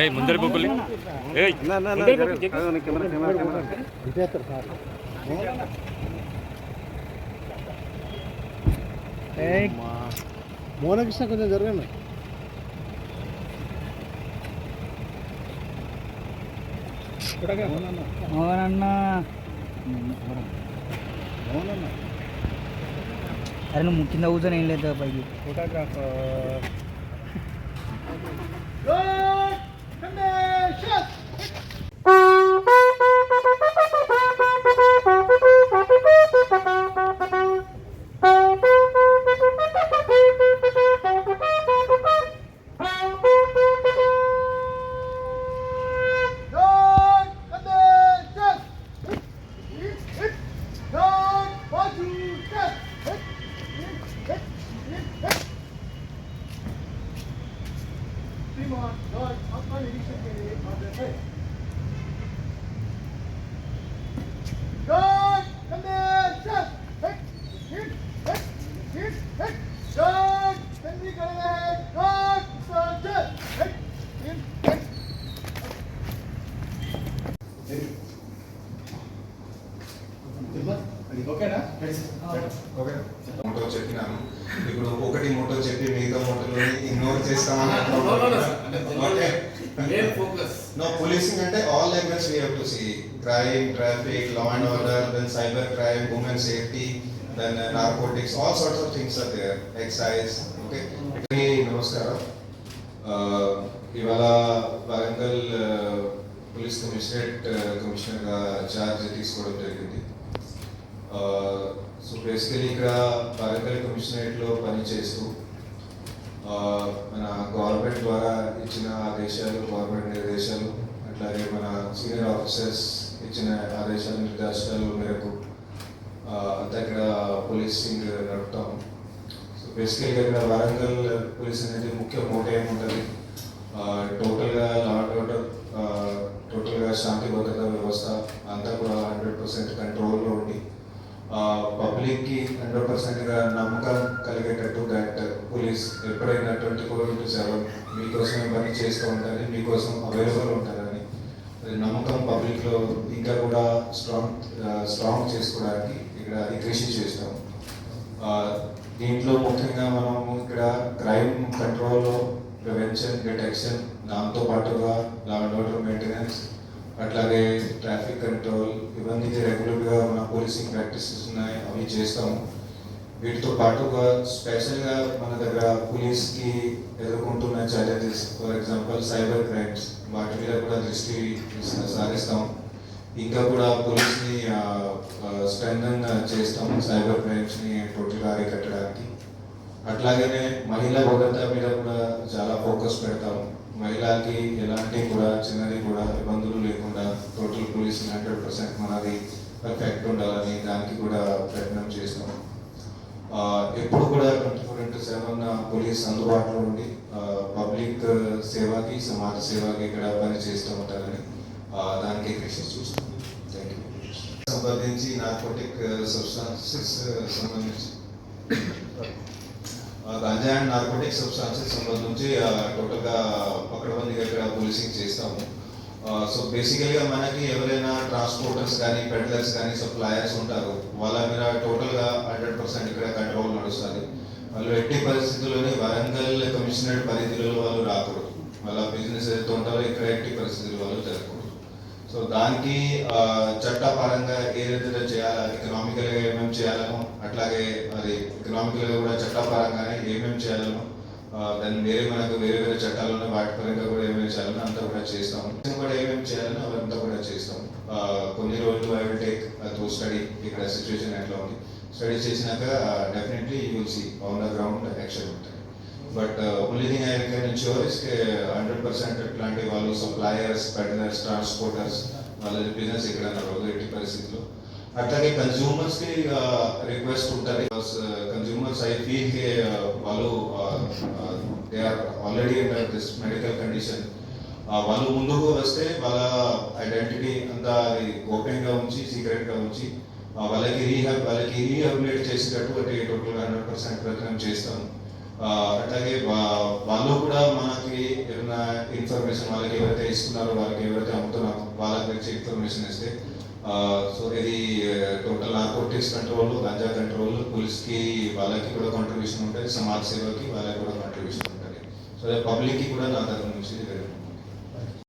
ఏ ముందర బొబ్బులి ఏయ్ మోనకృష్ణ కొంచెం జరగండి. మోహనన్న అరే నువ్వు కింద కూర్చొని ఏం లేదు పైకి ఫోటోగ్రాఫర్ మోటో చెప్పినాను. ఇప్పుడు ఒకటి మోటో చెప్పి మిగతా మోటోలో ఇగ్నోర్ చేస్తామని నో పోలీసింగ్ అంటే all levels we have to see crime, traffic, law and order, then cyber crime, women safety, then narcotics, all sorts of things are there, excise. Okay, నమస్కారం. ఇవాళ వరంగల్ పోలీస్ కమిషనర్గా charge తీసుకోవడం జరిగింది. So basically ఇక్కడ వరంగల్ కమిషనరేట్లో పనిచేస్తూ మన government ద్వారా ఇచ్చిన ఆదేశాలు, గవర్నమెంట్ నిర్దేశాలు, అట్లాగే మన సీనియర్ ఆఫీసర్స్ ఇచ్చిన ఆదేశాలు, నిర్దేశాల మేరకు అంతా ఇక్కడ పోలీసింగ్ నడుపుతాం. సో బేసికల్గా ఇక్కడ వరంగల్ పోలీస్ అనేది ముఖ్య మోటో ఏముంటుంది, టోటల్గా లా అండ్ ఆర్డర్, టోటల్గా శాంతి భద్రత వ్యవస్థ అంతా కూడా 100% కంట్రోల్లో ఉండి పబ్లిక్కి 100%గా నమ్మకం కలిగేటట్టు దట్ పోలీస్ ఎప్పుడైనా 24/7 మీకోసమే పని చేస్తూ ఉంటారని, మీకోసం అవైలబుల్ ఉంటారని నమ్మకం పబ్లిక్లో ఇంకా కూడా స్ట్రాంగ్ చేసుకోవడానికి ఇక్కడ అది కృషి చేస్తాం. దీంట్లో ముఖ్యంగా మనము ఇక్కడ క్రైమ్ కంట్రోల్లో ప్రివెన్షన్, డిటెక్షన్, దాంతో పాటుగా లా అండ్ ఆర్డర్ మెయింటెనెన్స్, అట్లాగే ట్రాఫిక్ కంట్రోల్, ఇవన్నీ రెగ్యులర్గా మన పోలీసింగ్ ప్రాక్టీసెస్ ఉన్నాయి, అవి చేస్తాము. వీటితో పాటుగా స్పెషల్గా మన దగ్గర పోలీస్కి ఎదుర్కొంటున్న challenges, for example cyber crimes, వాటి మీద కూడా దృష్టి సారిస్తాం. ఇంకా కూడా పోలీస్ని స్ట్రెంథన్ చేస్తాం, సైబర్ క్రైమ్స్ని టోటల్గా అరికట్టడానికి. అట్లాగనే మహిళా భద్రత మీద కూడా చాలా ఫోకస్ పెడతాము. మహిళలకి ఎలాంటి కూడా చిన్నది కూడా ఇబ్బందులు లేకుండా టోటల్ పోలీస్ 100% మనది పర్ఫెక్ట్ ఉండాలని దానికి కూడా ప్రయత్నం చేస్తాం. ఎప్పుడు కూడా 24/7 పోలీస్ అందుబాటులో ఉండి పబ్లిక్ సేవకి, సమాజ సేవకి ఇక్కడ పని చేస్తూ ఉంటారని దానికి కృషి చూస్తాం. Thank you. సంబంధించి నార్కోటిక్ సబ్స్టాన్సెస్ సంబంధించి గాంజా అండ్ నార్కోటిక్ సబ్స్టాన్సెస్ సంబంధించి టోటల్గా పకడ్బందీగా ఇక్కడ పోలీసింగ్ చేస్తాము. సో బేసికల్గా మనకి ఎవరైనా ట్రాన్స్పోర్టర్స్ కానీ, పెడ్లర్స్ కానీ, సప్లయర్స్ ఉంటారు, వాళ్ళ మీద టోటల్గా 100% ఇక్కడ కంట్రోల్ నడుస్తుంది. వాళ్ళు ఎట్టి పరిస్థితుల్లోనే వరంగల్ కమిషనరేట్ పరిధిలో వాళ్ళు రాకూడదు. వాళ్ళ బిజినెస్ ఏదైతే ఉంటారో ఇక్కడ ఎట్టి పరిస్థితులు వాళ్ళు జరగకూడదు. సో దానికి చట్టపరంగా ఏదైతే చేయాలో, ఎకనామికల్గా ఏమేమి చేయాలనో, అట్లాగే అది ఎకనామికల్గా కూడా చట్టపరంగానే ఏమేమి చేయాలనో, దాన్ని మనకు వేరే చట్టాలు ఉన్నాయి, వాటి పరంగా కూడా ఏమేమి చేయాలనో అంతా కూడా చేస్తాము. కూడా ఏమేమి చేయాలనో అవంతా కూడా చేస్తాము. కొన్ని రోజులు I will take to study ఇక్కడ సిచ్యువేషన్ ఎట్లా ఉంది. స్టడీ చేసినాక definitely you will see on the ground action ఉంటుంది. But only thing I can ensure is 100% ఇట్లాంటి వాళ్ళు సప్లయర్స్, పెడ్లర్స్, ట్రాన్స్పోర్టర్స్ వాళ్ళ బిజినెస్ ఇక్కడ నడవదు ఎట్టి పరిస్థితుల్లో. అట్లాగే కన్జ్యూమర్స్కి రిక్వెస్ట్ ఉంటుంది. కన్జ్యూమర్స్ ఐ ఫీల్ వాళ్ళు they are already under this medical condition. వాళ్ళు ముందుకు వస్తే వాళ్ళ ఐడెంటిటీ అంతా అది గోప్యంగా ఉంచి, సీక్రెట్గా ఉంచి వాళ్ళకి రీహాబిలిటేట్ చేసేటట్టు టోటల్గా 100% ప్రయత్నం చేస్తాము. అట్లాగే వాళ్ళు కూడా మనకి ఏమైనా ఇన్ఫర్మేషన్ వాళ్ళకి ఎవరైతే ఇస్తున్నారో వాళ్ళకి ఎవరైతే అమ్ముతున్నారో వాళ్ళ గురించి ఇన్ఫర్మేషన్ ఇస్తే సో ఇది total narcotics control, ganja control, పోలీస్కి వాళ్ళకి కూడా కాంట్రిబ్యూషన్ ఉంటుంది, సమాజ్ సేవకి వాళ్ళకి కూడా కాంట్రిబ్యూషన్ ఉంటుంది. సో పబ్లిక్కి కూడా నా తరఫు నుంచి